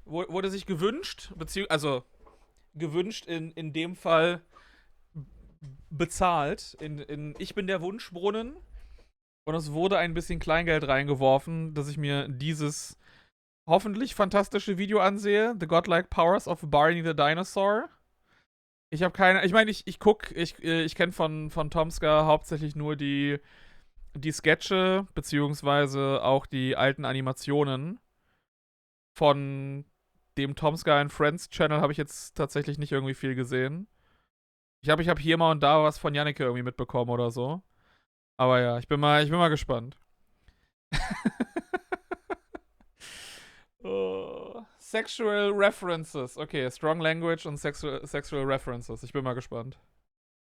Wurde sich gewünscht, also gewünscht in dem Fall bezahlt. Ich bin der Wunschbrunnen. Und es wurde ein bisschen Kleingeld reingeworfen, dass ich mir dieses hoffentlich fantastische Video ansehe. The Godlike Powers of Barney the Dinosaur. Ich habe keine. Ich meine, ich kenne von TomSka hauptsächlich nur die Sketche, beziehungsweise auch die alten Animationen. Von dem TomSka and Friends Channel habe ich jetzt tatsächlich nicht irgendwie viel gesehen. Ich hab hier mal und da was von Janneke irgendwie mitbekommen oder so. Aber ja, ich bin mal gespannt. Oh, Sexual References. Okay, Strong Language und Sexual References. Ich bin mal gespannt.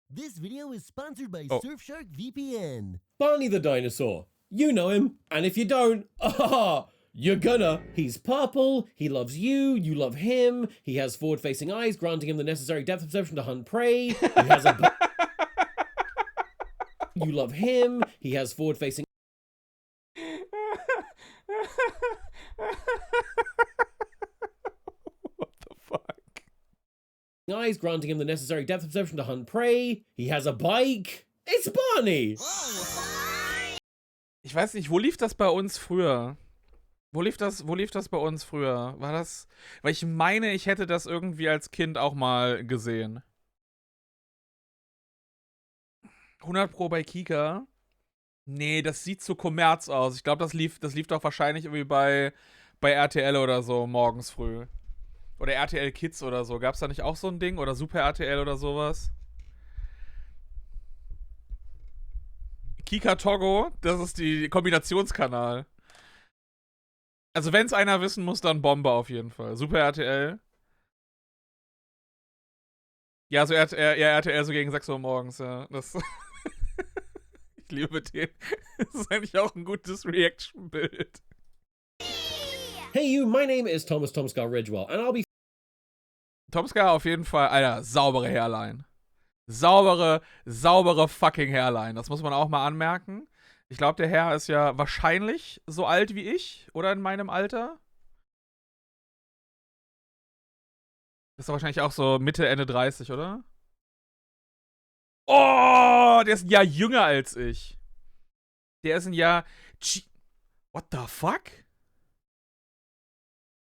This video is sponsored by Oh. Surfshark VPN. Barney the dinosaur. You know him. And if you don't, you're gonna. He's purple, he loves you, you love him, he has forward-facing eyes, granting him the necessary depth of perception to hunt prey, he has a... You love him, he has forward-facing... What the fuck? Eyes, granting him the necessary depth of perception to hunt prey, he has a bike. It's Barney! Ich weiß nicht, wo lief das bei uns früher? Wo lief das bei uns früher? War das. Weil ich meine, ich hätte das irgendwie als Kind auch mal gesehen. 100 Pro bei Kika? Nee, das sieht zu Kommerz aus. Ich glaube, das lief doch wahrscheinlich irgendwie bei RTL oder so morgens früh. Oder RTL Kids oder so. Gab's da nicht auch so ein Ding? Oder Super RTL oder sowas? Kika Togo, das ist die Kombinationskanal. Also wenn es einer wissen muss, dann Bombe auf jeden Fall. Super RTL. Ja, so RTL so gegen 6 Uhr morgens, ja. Das ich liebe den. Das ist eigentlich auch ein gutes Reaction-Bild. Hey you, my name is TomSka Ridgewell, and I'll be... TomSka auf jeden Fall, Alter, saubere Hairline. Saubere fucking Hairline. Das muss man auch mal anmerken. Ich glaube, der Herr ist ja wahrscheinlich so alt wie ich oder in meinem Alter. Ist doch wahrscheinlich auch so Mitte, Ende 30, oder? Oh, der ist ein Jahr jünger als ich. Der ist ein Jahr... What the fuck?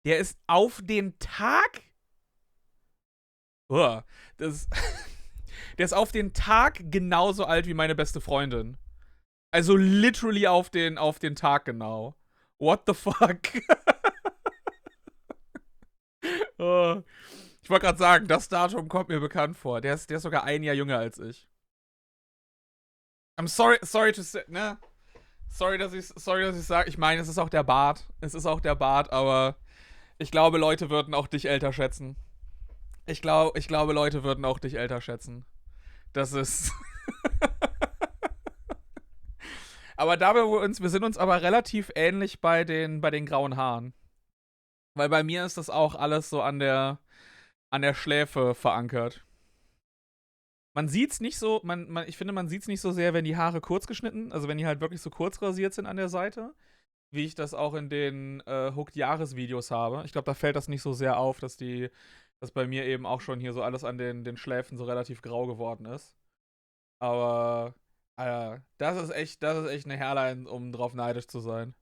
Der ist auf den Tag... Oh, das... Der ist auf den Tag genauso alt wie meine beste Freundin. Also literally auf den Tag genau. What the fuck? Oh. Ich wollte gerade sagen, das Datum kommt mir bekannt vor. Der ist sogar ein Jahr jünger als ich. I'm sorry to say, ne? Sorry, dass ich sage. Ich meine, es ist auch der Bart. Aber ich glaube, Leute würden auch dich älter schätzen. Ich glaube, Leute würden auch dich älter schätzen. Das ist. Aber wir sind uns aber relativ ähnlich bei den grauen Haaren. Weil bei mir ist das auch alles so an der Schläfe verankert. Man sieht's nicht so, ich finde, man sieht's nicht so sehr, wenn die Haare kurz geschnitten, also wenn die halt wirklich so kurz rasiert sind an der Seite, wie ich das auch in den Hooked-Jahres-Videos habe. Ich glaube, da fällt das nicht so sehr auf, dass bei mir eben auch schon hier so alles an den Schläfen so relativ grau geworden ist. Aber, das ist echt eine Hairline, um drauf neidisch zu sein.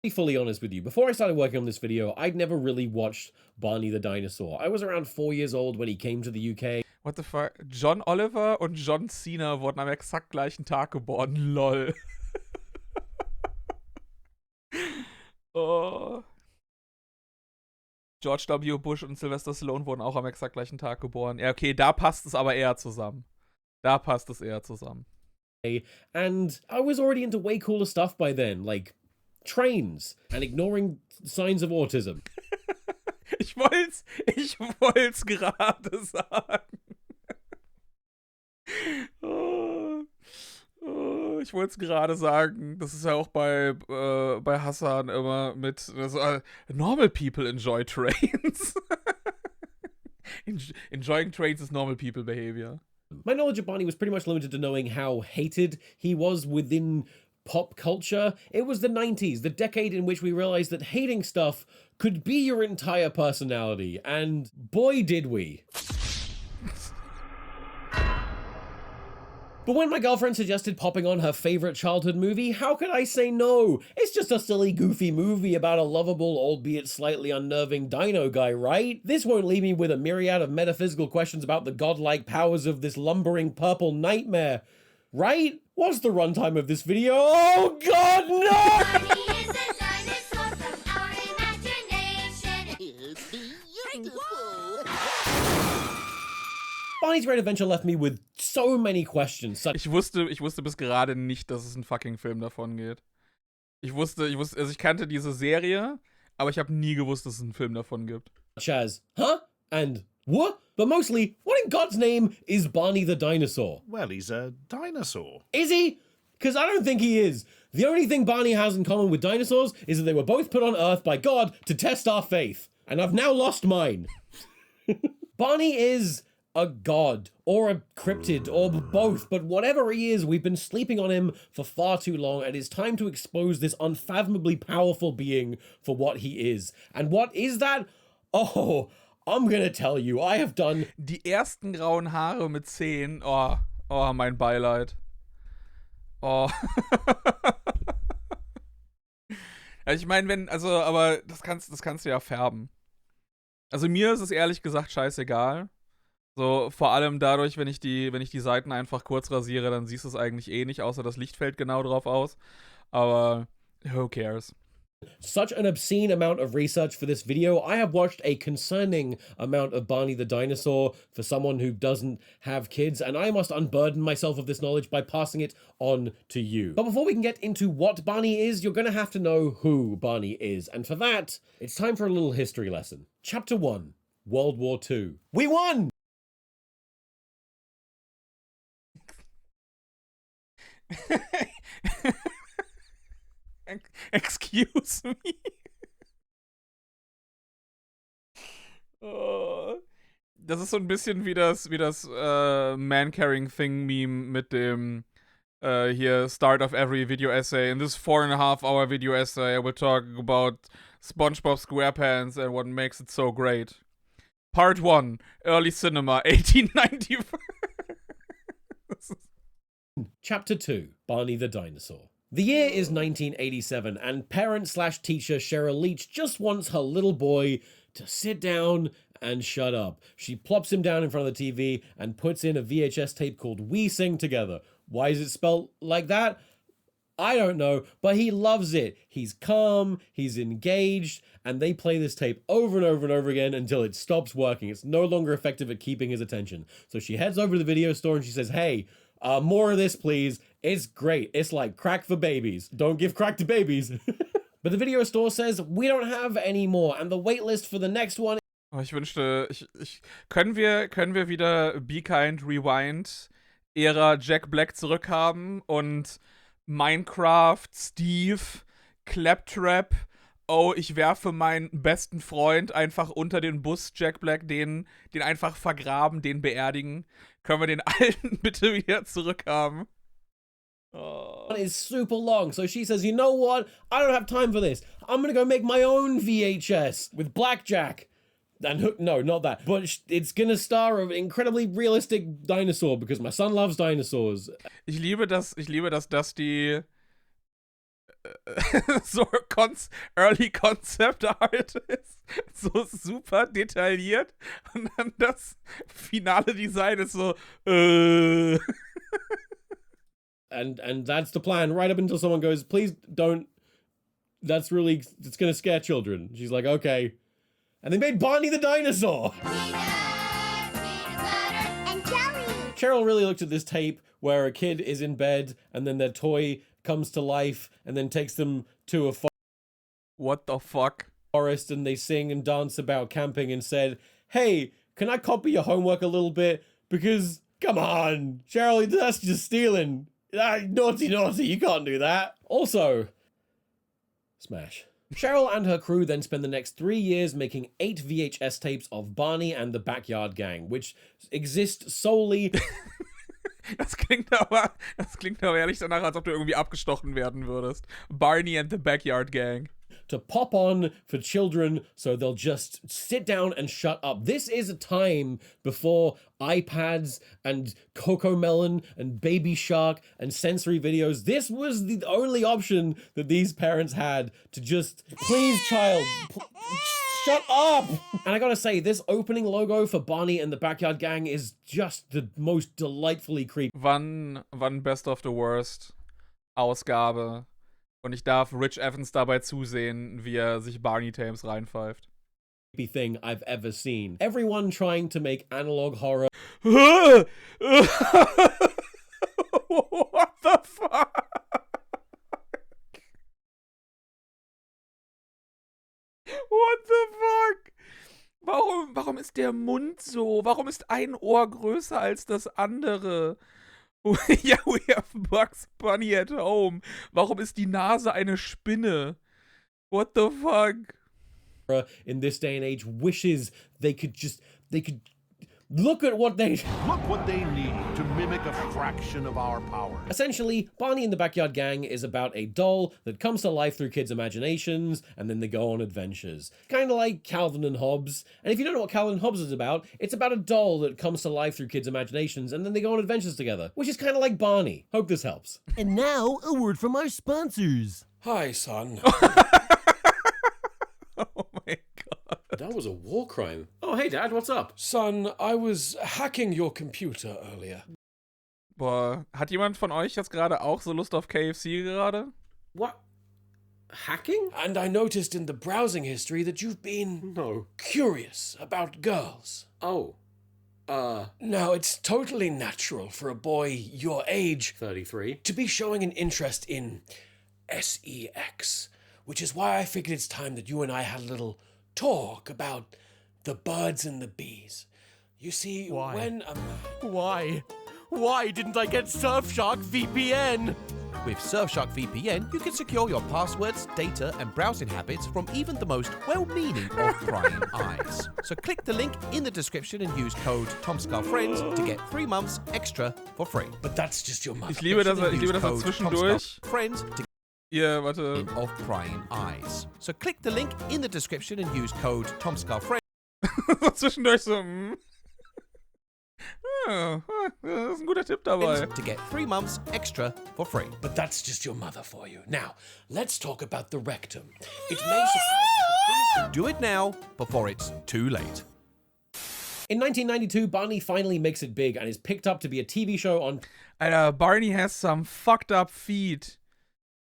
be fully honest with you, before I started working on this video, I'd never really watched Barney the Dinosaur. I was around 4 years old when he came to the UK. What the fuck? John Oliver und John Cena wurden am exakt gleichen Tag geboren. Lol. Oh. George W. Bush und Sylvester Stallone wurden auch am exakt gleichen Tag geboren. Ja, okay, da passt es aber eher zusammen. And I was already into way cooler stuff by then, like trains and ignoring signs of autism. Ich wollt's gerade sagen. Ich wollte es gerade sagen. Das ist ja auch bei Hassan immer mit normal people enjoy trains. Enjoying trains is normal people behavior. My knowledge of Barney was pretty much limited to knowing how hated he was within pop culture. It was the 90s, the decade in which we realized that hating stuff could be your entire personality, and boy did we. But when my girlfriend suggested popping on her favorite childhood movie, how could I say no? It's just a silly, goofy movie about a lovable, albeit slightly unnerving dino guy, right? This won't leave me with a myriad of metaphysical questions about the godlike powers of this lumbering purple nightmare, right? What's the runtime of this video? Oh god, no! Barney is a dinosaur from our imagination. It's beautiful. Barney's Great Adventure left me with so many questions. Ich wusste bis gerade nicht, dass es einen fucking Film davon geht. Also ich kannte diese Serie, aber ich habe nie gewusst, dass es einen Film davon gibt. Such as, huh? And what? But mostly, what in God's name is Barney the dinosaur? Well, he's a dinosaur. Is he? Because I don't think he is. The only thing Barney has in common with dinosaurs is that they were both put on Earth by God to test our faith. And I've now lost mine. Barney is a god, or a cryptid, or both, but whatever he is, we've been sleeping on him for far too long, and it's time to expose this unfathomably powerful being for what he is. And what is that? Oh, I'm gonna tell you, I have done... Die ersten grauen Haare mit 10, oh, mein Beileid. Oh. Also ich meine, aber das kannst du ja färben. Also mir ist es ehrlich gesagt scheißegal. So, vor allem dadurch, wenn ich die Seiten einfach kurz rasiere, dann siehst du es eigentlich eh nicht, außer das Licht fällt genau drauf aus. Aber who cares? Such an obscene amount of research for this video. I have watched a concerning amount of Barney the Dinosaur for someone who doesn't have kids, and I must unburden myself of this knowledge by passing it on to you. But before we can get into what Barney is, you're gonna have to know who Barney is, and for that, it's time for a little history lesson. Chapter 1, World War II. We won! Excuse me. Oh. Das ist so ein bisschen wie das Man-Carrying-Thing-Meme mit dem hier Start of every video essay. In this 4.5-hour video essay, I will talk about SpongeBob SquarePants and what makes it so great. Part 1, Early Cinema, 1894. Chapter 2, Barney the Dinosaur. The year is 1987, and parent/teacher Cheryl Leach just wants her little boy to sit down and shut up. She plops him down in front of the TV and puts in a VHS tape called We Sing Together. Why is it spelled like that? I don't know, but he loves it. He's calm, he's engaged, and they play this tape over and over and over again until it stops working. It's no longer effective at keeping his attention. So she heads over to the video store and she says, hey, more of this, please. It's great. It's like crack for babies. Don't give crack to babies. But the video store says, we don't have any more. And the waitlist for the next one... Oh, ich wünschte, können wir wieder Be Kind Rewind Ära Jack Black zurückhaben und Minecraft, Steve, Claptrap, oh, ich werfe meinen besten Freund einfach unter den Bus, Jack Black, den einfach vergraben, den beerdigen. Können wir den alten bitte wieder zurückhaben? Oh. Is super long, so she says, you know what? I don't have time for this. I'm gonna go make my own VHS with Blackjack. And no, not that. But it's gonna star an incredibly realistic dinosaur because my son loves dinosaurs. Ich liebe das, dass die so Early Concept Art ist. So super detailliert. Und dann das finale Design ist so, And that's the plan, right up until someone goes, please don't, it's gonna scare children. She's like, okay. And they made Barney the Dinosaur! And jelly. Cheryl really looked at this tape where a kid is in bed and then their toy comes to life and then takes them to a what the fuck? forest and they sing and dance about camping and said, hey, can I copy your homework a little bit? Because, come on, Cheryl, that's just stealing. Naughty, you can't do that. Also, smash. Cheryl and her crew then spend the next 3 years making 8 VHS tapes of Barney and the Backyard Gang, which exist solely Das klingt aber ehrlich danach, als ob du irgendwie abgestochen werden würdest. Barney and the Backyard Gang. To pop on for children so they'll just sit down and shut up. This is a time before iPads and Cocomelon and Baby Shark and sensory videos. This was the only option that these parents had to just, please child, shut up. And I gotta say, this opening logo for Barney and the Backyard Gang is just the most delightfully creepy Wann Best of the Worst Ausgabe und ich darf Rich Evans dabei zusehen, wie er sich Barney-Tapes reinpfeift. thing I've ever seen. Everyone trying to make analog horror. What the fuck? What the fuck? Warum ist der Mund so? Warum ist ein Ohr größer als das andere? Ja, we have Bugs Bunny at home. Warum ist die Nase eine Spinne? What the fuck? In this day and age wishes they could look at what they Look what they need to mimic a fraction of our power. Essentially, Barney and the Backyard Gang is about a doll that comes to life through kids' imaginations, and then they go on adventures. Kind of like Calvin and Hobbes. And if you don't know what Calvin and Hobbes is about, it's about a doll that comes to life through kids' imaginations, and then they go on adventures together, which is kind of like Barney. Hope this helps. And now, a word from our sponsors. Hi, son. Oh my god. That was a war crime. Oh, hey, Dad, what's up? Son, I was hacking your computer earlier. Boah, hat jemand von euch jetzt gerade auch so Lust auf KFC gerade? What? Hacking? And I noticed in the browsing history that you've been No. curious about girls. Oh. Now, it's totally natural for a boy your age 33. to be showing an interest in sex, which is why I figured it's time that you and I had a little talk about the birds and the bees. You see, Why? when a man... Why didn't I get Surfshark VPN? With Surfshark VPN, you can secure your passwords, data, and browsing habits from even the most well-meaning of prying eyes. So click the link in the description and use code TomSka to get 3 months extra for free. But that's just your mother. Ich liebe, dass er Use code zwischendurch Friends to ihr, warte. of prying eyes. So click the link in the description and use code TomSka Zwischendurch so, Ja, das ist ein guter Tipp dabei. to get 3 months extra for free. But that's just your mother for you. Now, let's talk about the rectum. It may surprise you. Do it now before it's too late. In 1992, Barney finally makes it big and is picked up to be a TV show on Alter, Barney has some fucked up feet.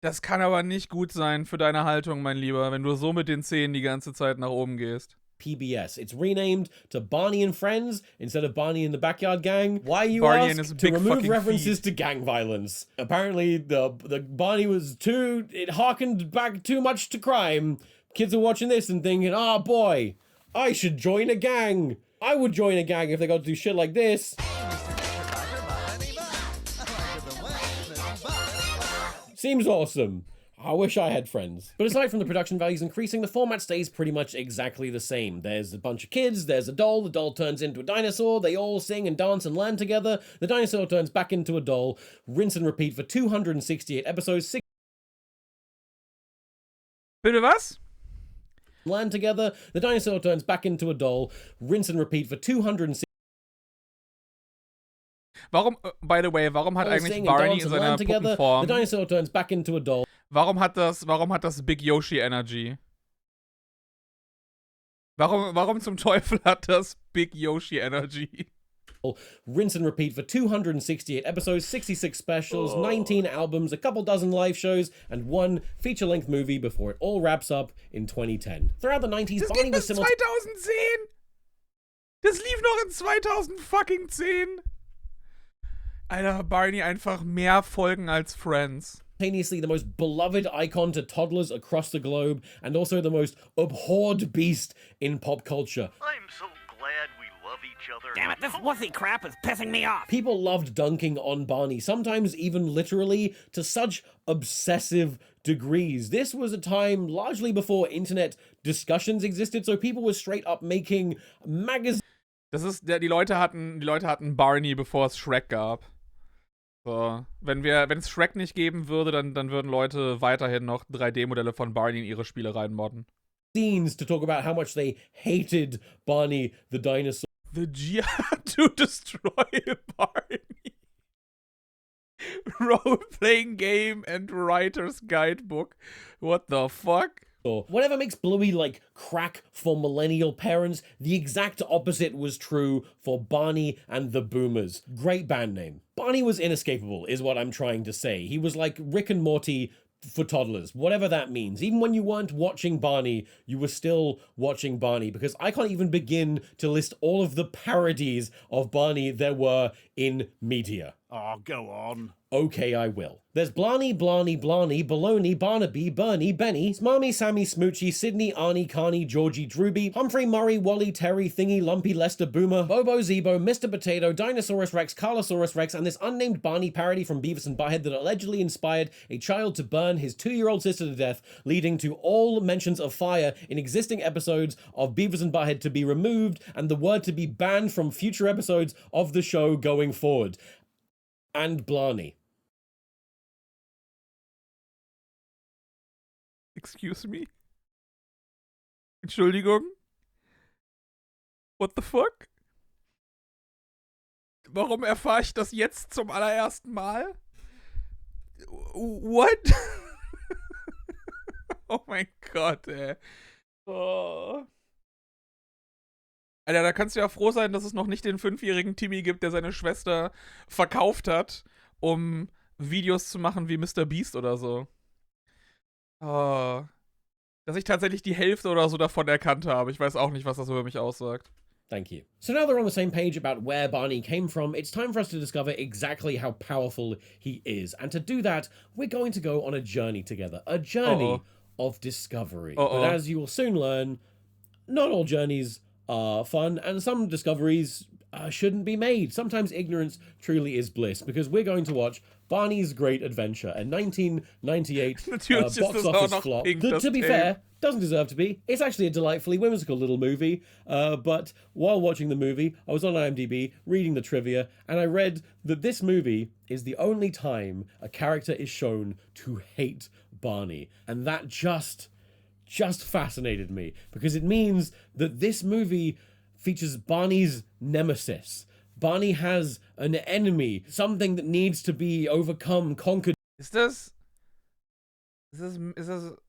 Das kann aber nicht gut sein für deine Haltung, mein Lieber, wenn du so mit den Zähnen die ganze Zeit nach oben gehst. PBS. It's renamed to Barney and Friends instead of Barney and the Backyard Gang. Why, you Barney and his ask? To big remove fucking references feet. to gang violence. Apparently, the Barney was it harkened back too much to crime. Kids are watching this and thinking, oh boy, I should join a gang. I would join a gang if they got to do shit like this. Seems awesome. I wish I had friends. But aside from the production values increasing, the format stays pretty much exactly the same. There's a bunch of kids, there's a doll, the doll turns into a dinosaur, they all sing and dance and land together, the dinosaur turns back into a doll, rinse and repeat for 268 episodes, Bitte was? land together, the dinosaur turns back into a doll, rinse and repeat for 260 Warum, by the way, warum hat eigentlich sing and Barney dance in and land seiner together, the Puppenform, dinosaur turns back into a doll, warum hat das Big Yoshi Energy? Warum zum Teufel hat das Big Yoshi Energy? rinse and repeat for 268 episodes, 66 specials, 19 albums, a couple dozen live shows, and 1 feature-length movie before it all wraps up in 2010. Throughout the 90s, Das Barney geht was bis similar 2010! Das lief noch in 2010! Alter, Barney einfach mehr Folgen als Friends. simultaneously the most beloved icon to toddlers across the globe, and also the most abhorred beast in pop culture. I'm so glad we love each other. Damn it, this wussy crap is pissing me off. People loved dunking on Barney, sometimes even literally to such obsessive degrees. This was a time largely before internet discussions existed, so people were straight up making magazines. Das ist, die Leute hatten Barney, bevor es Shrek gab. So, wenn es Shrek nicht geben würde, dann würden Leute weiterhin noch 3D-Modelle von Barney in ihre Spiele reinmodden. Scenes to talk about how much they hated Barney the dinosaur. The Jihad to destroy Barney. Role-playing game and writer's guidebook. What the fuck? Or whatever makes Bluey like crack for millennial parents, the exact opposite was true for Barney and the Boomers. Great band name. Barney was inescapable, is what I'm trying to say. He was like Rick and Morty for toddlers, whatever that means. Even when you weren't watching Barney, you were still watching Barney, because I can't even begin to list all of the parodies of Barney there were in media. Oh, go on. Okay, I will. There's Blarney, Blarney, Blarney, Baloney, Barnaby, Bernie, Benny, Smarmy, Sammy, Smoochy, Sydney, Arnie, Carney, Georgie, Drooby, Humphrey, Murray, Wally, Terry, Thingy, Lumpy, Lester, Boomer, Bobo, Zebo, Mr. Potato, Dinosaurus Rex, Carlosaurus Rex, and this unnamed Barney parody from Beavis and Butthead that allegedly inspired a child to burn his 2-year-old sister to death, leading to all mentions of fire in existing episodes of Beavis and Butthead to be removed and the word to be banned from future episodes of the show going forward. And Blarney. Excuse me? Entschuldigung? What the fuck? Warum erfahre ich das jetzt zum allerersten Mal? What? Oh mein Gott, ey. Oh. Alter, da kannst du ja froh sein, dass es noch nicht den 5-jährigen Timmy gibt, der seine Schwester verkauft hat, um Videos zu machen wie Mr. Beast oder so. Oh. Dass ich tatsächlich die Hälfte oder so davon erkannt habe. Ich weiß auch nicht, was das über mich aussagt. Thank you. So now they're on the same page about where Barney came from, it's time for us to discover exactly how powerful he is. And to do that, we're going to go on a journey together. A journey of discovery. But as you will soon learn, not all journeys are fun, and some discoveries shouldn't be made. Sometimes ignorance truly is bliss, because we're going to watch Barney's Great Adventure, a 1998 box office flop that, to be fair, doesn't deserve to be. It's actually a delightfully whimsical little movie, but while watching the movie, I was on IMDb reading the trivia, and I read that this movie is the only time a character is shown to hate Barney, and that just fascinated me, because it means that this movie features Barney's nemesis. Barney has an enemy, something that needs to be overcome, conquered. Ist das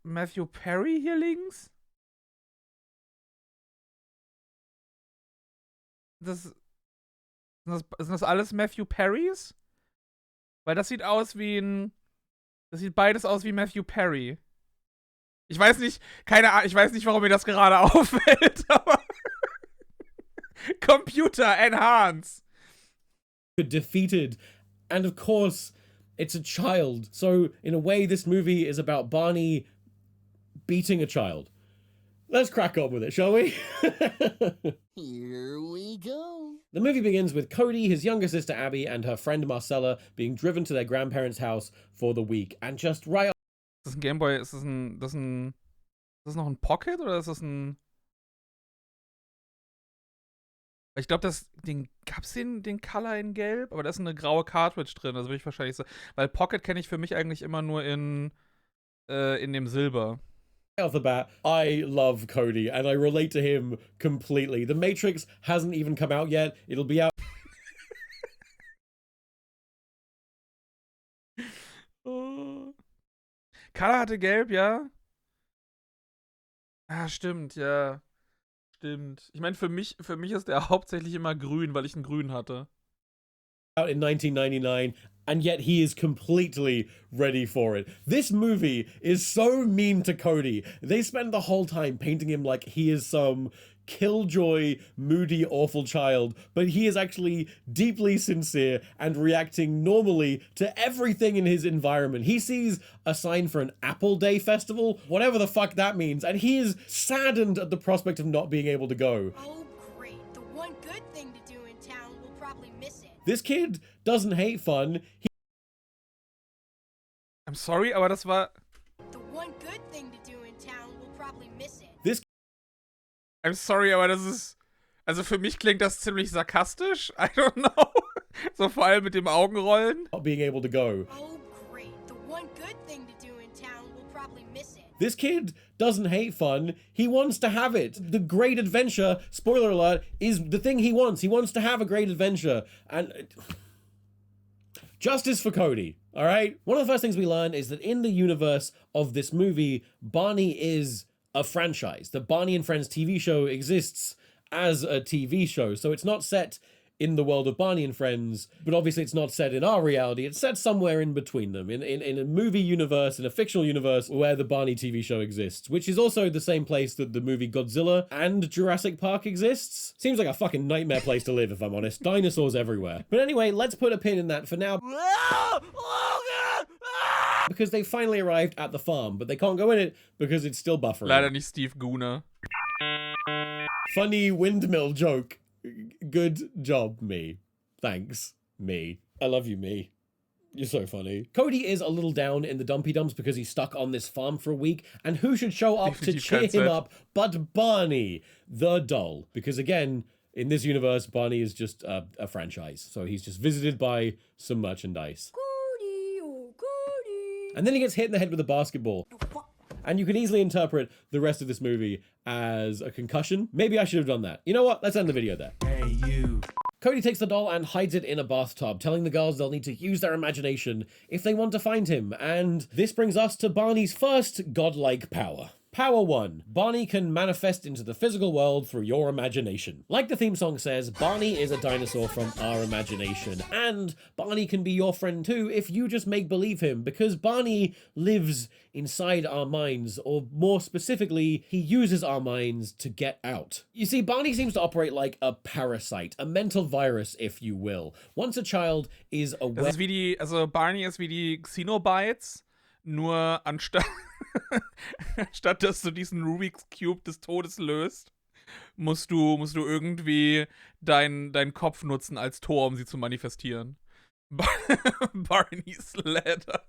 Matthew Perry hier links? Sind das alles Matthew Perrys? Weil das sieht aus wie das sieht beides aus wie Matthew Perry. Ich weiß nicht, keine Ahnung, ich weiß nicht, warum mir das gerade auffällt, aber Computer enhance. Defeated, and of course, it's a child. So, in a way, this movie is about Barney beating a child. Let's crack on with it, shall we? Here we go. The movie begins with Cody, his younger sister Abby, and her friend Marcella being driven to their grandparents' house for the week, and just right. Ist das ein Gameboy? Ist das noch ein Pocket oder ist das ein? Ich glaube, gab's den Color in Gelb, aber da ist eine graue Cartridge drin, also würde ich wahrscheinlich so, weil Pocket kenne ich für mich eigentlich immer nur in dem Silber. Off the bat, I love Cody and I relate to him completely. The Matrix hasn't even come out yet. It'll be out. Color hatte Gelb, ja? Ah, stimmt, ja. Stimmt. Ich meine, für mich ist der hauptsächlich immer grün, weil ich einen grün hatte. Out in 1999, and yet he is completely ready for it. This movie is so mean to Cody. They spend the whole time painting him like he is some killjoy, moody, awful child, but he is actually deeply sincere and reacting normally to everything in his environment. He sees a sign for an Apple Day festival, whatever the fuck that means, and he is saddened at the prospect of not being able to go. Oh, great. The one good thing to do in town will probably miss it. This kid doesn't hate fun. I'm sorry, aber das war... The one good thing to do in town will probably miss it. I'm sorry, aber das ist... Also für mich klingt das ziemlich sarkastisch. I don't know. So vor allem mit dem Augenrollen. not being able to go. Oh, great. The one good thing to do in town will probably miss it. This kid doesn't hate fun. He wants to have it. The great adventure, spoiler alert, is the thing he wants. He wants to have a great adventure. And justice for Cody, all right? One of the first things we learn is that in the universe of this movie, Barney is a franchise. The Barney and Friends TV show exists as a TV show. So it's not set in the world of Barney and Friends, but obviously it's not set in our reality. It's set somewhere in between them, in a movie universe, in a fictional universe where the Barney TV show exists, which is also the same place that the movie Godzilla and Jurassic Park exists. Seems like a fucking nightmare place to live, if I'm honest. Dinosaurs everywhere. But anyway, let's put a pin in that for now, because they finally arrived at the farm, but they can't go in it because it's still buffering. Leider nicht Steve Gooner. Funny windmill joke. Good job, me. Thanks, me. I love you, me. You're so funny. Cody is a little down in the dumpy dumps because he's stuck on this farm for a week, and who should show up to cheer him up but Barney, the doll? Because again, in this universe, Barney is just a franchise, so he's just visited by some merchandise. Cody, oh, Cody. And then he gets hit in the head with a basketball. And you can easily interpret the rest of this movie as a concussion. Maybe I should have done that. You know what? Let's end the video there. Hey, you. Cody takes the doll and hides it in a bathtub, telling the girls they'll need to use their imagination if they want to find him. And this brings us to Barney's first godlike power. Power 1. Barney can manifest into the physical world through your imagination. Like the theme song says, Barney is a dinosaur from our imagination. And Barney can be your friend too if you just make believe him, because Barney lives inside our minds, or more specifically, he uses our minds to get out. You see, Barney seems to operate like a parasite, a mental virus, if you will. Once a child is aware... Das ist wie die, also Barney ist wie die Xenobites, nur anstatt dass du diesen Rubik's Cube des Todes löst, musst du irgendwie deinen Kopf nutzen als Tor, um sie zu manifestieren. Barney's Ladder.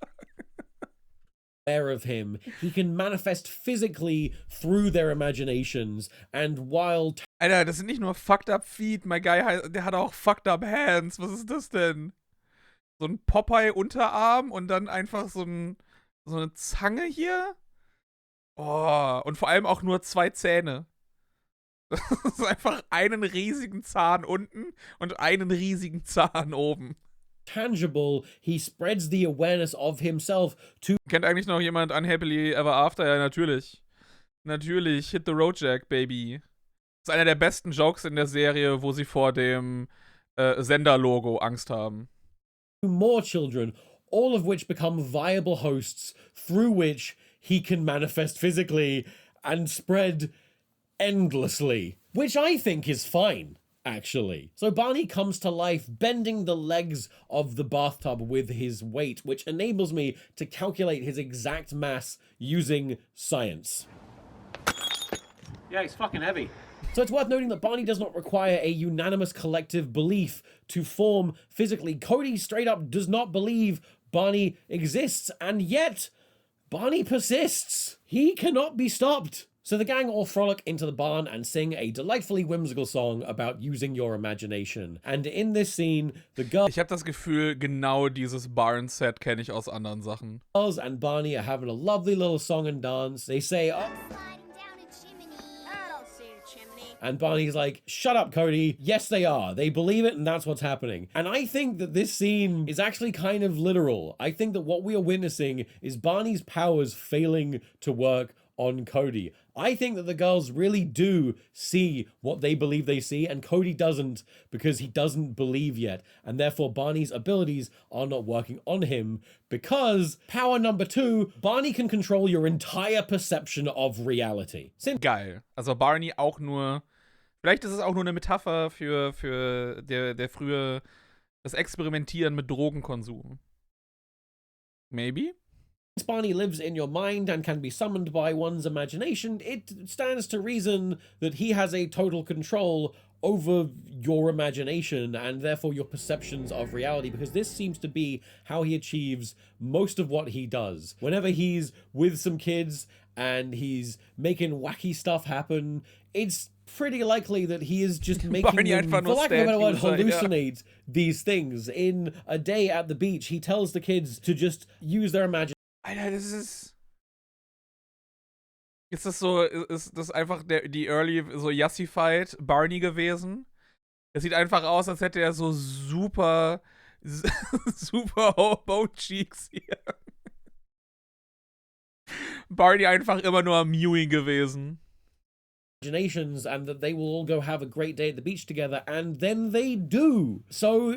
Aware of him, he can manifest physically through their imaginations, and while... Alter, das sind nicht nur fucked up feet, my guy, der hat auch fucked up hands. Was ist das denn? So ein Popeye-Unterarm und dann einfach so eine Zange hier? Oh, und vor allem auch nur 2 Zähne. Das ist einfach einen riesigen Zahn unten und einen riesigen Zahn oben. Tangible, he spreads the awareness of himself to... Kennt eigentlich noch jemand Unhappily Ever After? Ja, natürlich. Natürlich, Hit the Road Jack, Baby. Das ist einer der besten Jokes in der Serie, wo sie vor dem Senderlogo Angst haben. more children, all of which become viable hosts through which he can manifest physically and spread endlessly, which I think is fine, actually. So Barney comes to life, bending the legs of the bathtub with his weight, which enables me to calculate his exact mass using science. Yeah, he's fucking heavy. So it's worth noting that Barney does not require a unanimous collective belief to form physically. Cody straight up does not believe Barney exists, and yet Barney persists. He cannot be stopped. So the gang all frolic into the barn and sing a delightfully whimsical song about using your imagination. And in this scene, the girls... Ich habe das Gefühl, genau dieses Barn-Set kenne ich aus anderen Sachen. Girls and Barney are having a lovely little song and dance. They say, oh... And Barney's like, shut up, Cody. Yes, they are. They believe it, and that's what's happening. And I think that this scene is actually kind of literal. I think that what we are witnessing is Barney's powers failing to work on Cody. I think that the girls really do see what they believe they see, and Cody doesn't because he doesn't believe yet. And therefore, Barney's abilities are not working on him because power number 2, Barney can control your entire perception of reality. Geil. Also Barney auch nur... Vielleicht ist es auch nur eine Metapher für der frühe, das Experimentieren mit Drogenkonsum. Maybe? Since Barney lives in your mind and can be summoned by one's imagination, it stands to reason that he has a total control over your imagination and therefore your perceptions of reality, because this seems to be how he achieves most of what he does. Whenever he's with some kids and he's making wacky stuff happen, it's pretty likely that he is just making Barney them, einfach for nur lack of a better word, Stand-User, ja. hallucinate these things. In a day at the beach, he tells the kids to just use their imagination. Alter, das ist. Ist das so, ist das einfach die Early, so Yassified Barney gewesen? Es sieht einfach aus, als hätte er so super Hobo Cheeks hier. Barney einfach immer nur am Mewing gewesen. And that they will all go have a great day at the beach together, and then they do. So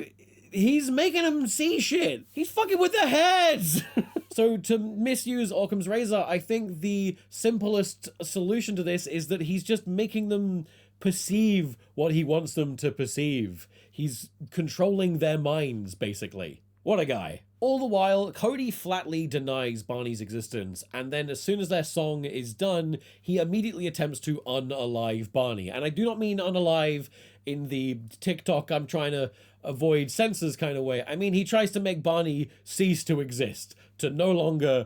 he's making them see shit. He's fucking with their heads. So to misuse Occam's razor, I think the simplest solution to this is that he's just making them perceive what he wants them to perceive. He's controlling their minds, basically. What a guy. All the while, Cody flatly denies Barney's existence, and then as soon as their song is done, he immediately attempts to unalive Barney. And I do not mean unalive in the TikTok I'm trying to avoid censors kind of way. I mean, he tries to make Barney cease to exist, to no longer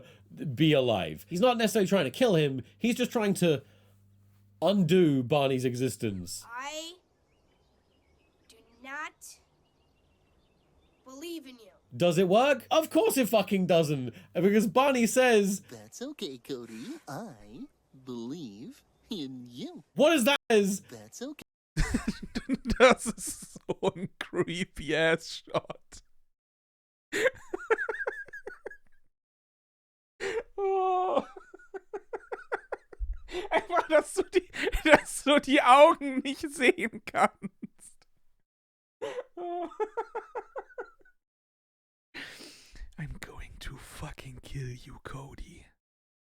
be alive. He's not necessarily trying to kill him, he's just trying to undo Barney's existence. I do not believe in you. Does it work? Of course it fucking doesn't. Because Barney says, "That's okay, Cody. I believe in you." What is that? That's okay. Das ist so ein creepy ass Shot. Oh. Einfach, dass du die Augen nicht sehen kannst. Oh. I'm going to fucking kill you, Cody.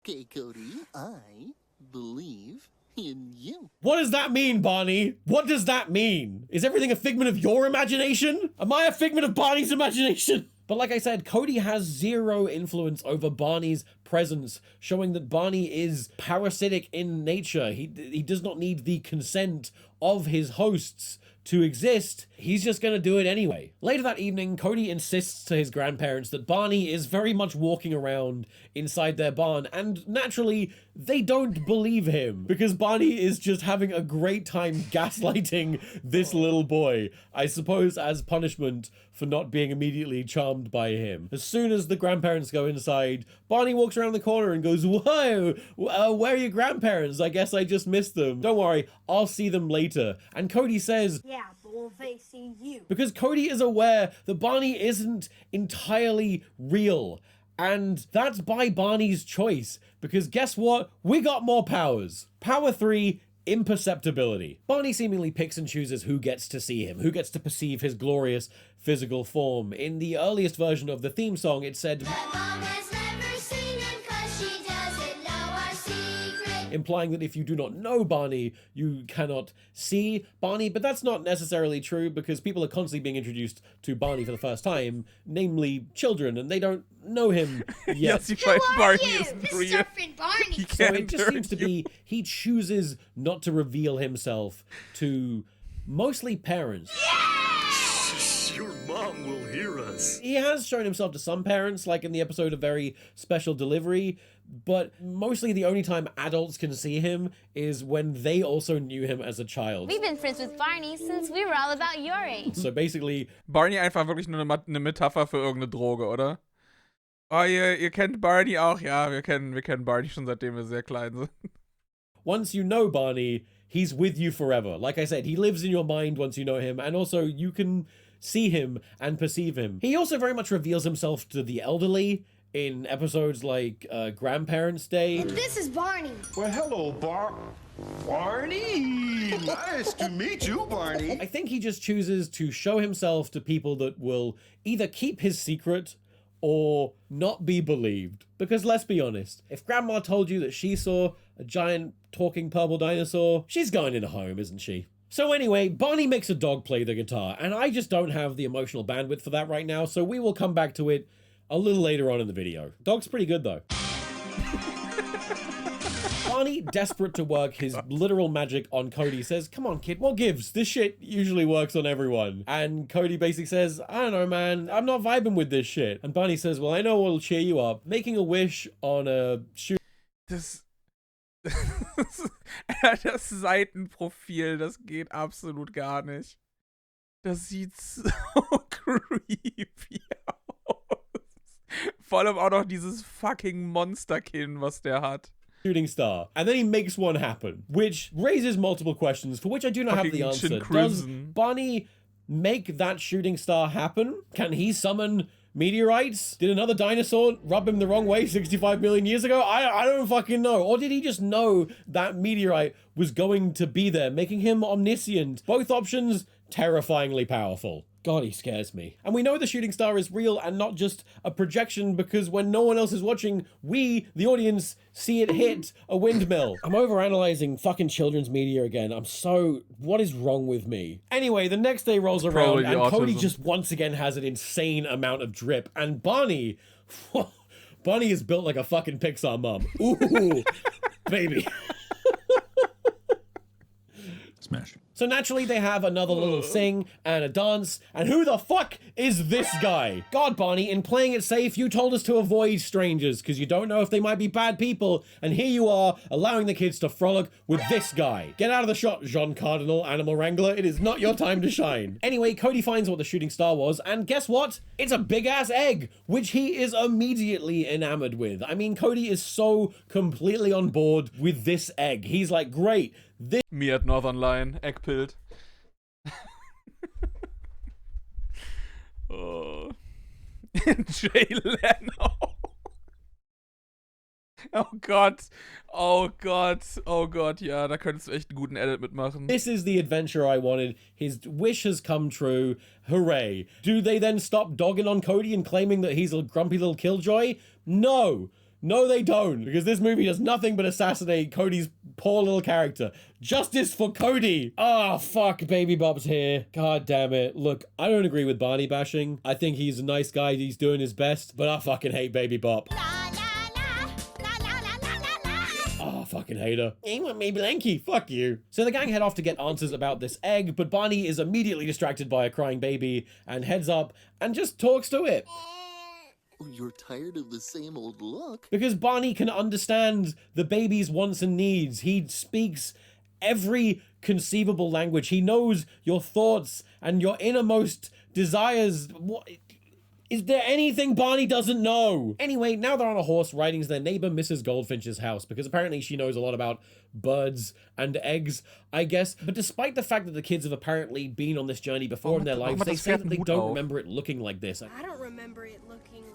Okay, Cody. I believe in you. What does that mean, Barney? What does that mean? Is everything a figment of your imagination? Am I a figment of Barney's imagination? But like I said, Cody has zero influence over Barney's presence, showing that Barney is parasitic in nature. He does not need the consent of his hosts to exist. He's just gonna do it anyway. Later that evening, Cody insists to his grandparents that Barney is very much walking around inside their barn, and naturally, they don't believe him, because Barney is just having a great time gaslighting this little boy, I suppose as punishment for not being immediately charmed by him. As soon as the grandparents go inside, Barney walks around the corner and goes, "Whoa, where are your grandparents? I guess I just missed them. Don't worry, I'll see them later." And Cody says, Yeah, but will they see you? because Cody is aware that Barney isn't entirely real. And that's by Barney's choice, because guess what? We got more powers. Power 3, imperceptibility. Barney seemingly picks and chooses who gets to see him, who gets to perceive his glorious physical form. In the earliest version of the theme song, it said, But Mom has never seen him 'cause she doesn't know our secret. implying that if you do not know Barney, you cannot see Barney, but that's not necessarily true, because people are constantly being introduced to Barney for the first time, namely children, and they don't know him yet. Yes, you find Barney is This is real. our friend Barney. He So can't it just hurt seems to you. be he chooses not to reveal himself to mostly parents. Your mom will hear us. He has shown himself to some parents, like in the episode of Very Special Delivery, but mostly the only time adults can see him is when they also knew him as a child. We've been friends with Barney since we were all about your age. So basically, Barney einfach wirklich nur eine Metapher für irgendeine Droge, oder? Oh, ihr kennt Barney auch? Ja, wir kennen Barney schon seitdem wir sehr klein sind. once you know Barney, he's with you forever. Like I said, he lives in your mind once you know him, and also you can see him and perceive him. He also very much reveals himself to the elderly in episodes like Grandparents' Day. This is Barney. Well, hello, Barney! Nice to meet you, Barney. I think he just chooses to show himself to people that will either keep his secret or not be believed. Because let's be honest, if Grandma told you that she saw a giant talking purple dinosaur, she's going in a home, isn't she? So anyway, Barney makes a dog play the guitar, and I just don't have the emotional bandwidth for that right now, so we will come back to it a little later on in the video. Dog's pretty good though. Barney, desperate to work his literal magic on Cody, says, "Come on, kid, what gives? This shit usually works on everyone." And Cody basically says, "I don't know, man. I'm not vibing with this shit." And Barney says, "Well, I know what'll cheer you up. Making a wish on a shoe." Das Seitenprofil, das geht absolut gar nicht. Das sieht so creepy aus. Vor allem auch noch dieses fucking Monsterkinn, was der hat. Shooting star. And then he makes one happen, which raises multiple questions, for which I do not have the answer. Does Barney make that shooting star happen? Can he summon meteorites? Did another dinosaur rub him the wrong way 65 million years ago? I don't fucking know. Or did he just know that meteorite was going to be there, making him omniscient? Both options, terrifyingly powerful. God, he scares me. And we know the shooting star is real and not just a projection, because when no one else is watching, we, the audience, see it hit a windmill. I'm overanalyzing fucking children's media again. What is wrong with me? Anyway, the next day rolls around and Cody just once again has an insane amount of drip. And Barney, Barney is built like a fucking Pixar mom. Ooh, baby. Smash. So naturally they have another little sing and a dance, and who the fuck is this guy? God, Barney, in playing it safe, you told us to avoid strangers because you don't know if they might be bad people, and here you are, allowing the kids to frolic with this guy. Get out of the shot, Jean Cardinal, animal wrangler. It is not your time to shine. Anyway, Cody finds what the shooting star was, and guess what? It's a big-ass egg, which he is immediately enamored with. I mean, Cody is so completely on board with this egg. He's like, great. Me at Northern Line, Eggpilled. Oh. Jay Leno. Oh Gott. Oh Gott. Oh Gott, ja, da könntest du echt einen guten Edit mitmachen. This is the adventure I wanted. His wish has come true. Hooray. Do they then stop dogging on Cody and claiming that he's a grumpy little killjoy? No. No, they don't, because this movie does nothing but assassinate Cody's poor little character. Justice for Cody! Oh, fuck, Baby Bop's here. God damn it. Look, I don't agree with Barney bashing. I think he's a nice guy, he's doing his best, but I fucking hate Baby Bop. Oh, fucking hater. You want me blanky? Fuck you. So the gang head off to get answers about this egg, but Barney is immediately distracted by a crying baby and heads up and just talks to it. You're tired of the same old look? Because Barney can understand the baby's wants and needs. He speaks every conceivable language. He knows your thoughts and your innermost desires. What? Is there anything Barney doesn't know? Anyway, now they're on a horse riding to their neighbor Mrs. Goldfinch's house, because apparently she knows a lot about birds and eggs, I guess. But despite the fact that the kids have apparently been on this journey before in their lives, they say that they don't remember it looking like this. I don't remember it looking like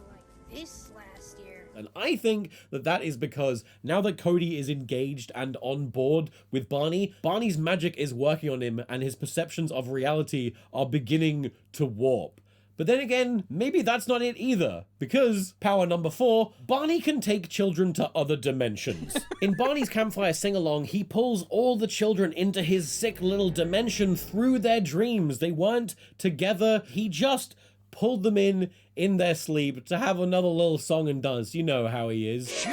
this last year. And I think that that is because now that Cody is engaged and on board with Barney, Barney's magic is working on him and his perceptions of reality are beginning to warp. But then again, maybe that's not it either, because, power number 4, Barney can take children to other dimensions. In Barney's campfire sing-along, he pulls all the children into his sick little dimension through their dreams. They weren't together, he just pulled them in their sleep to have another little song and dance. You know how he is.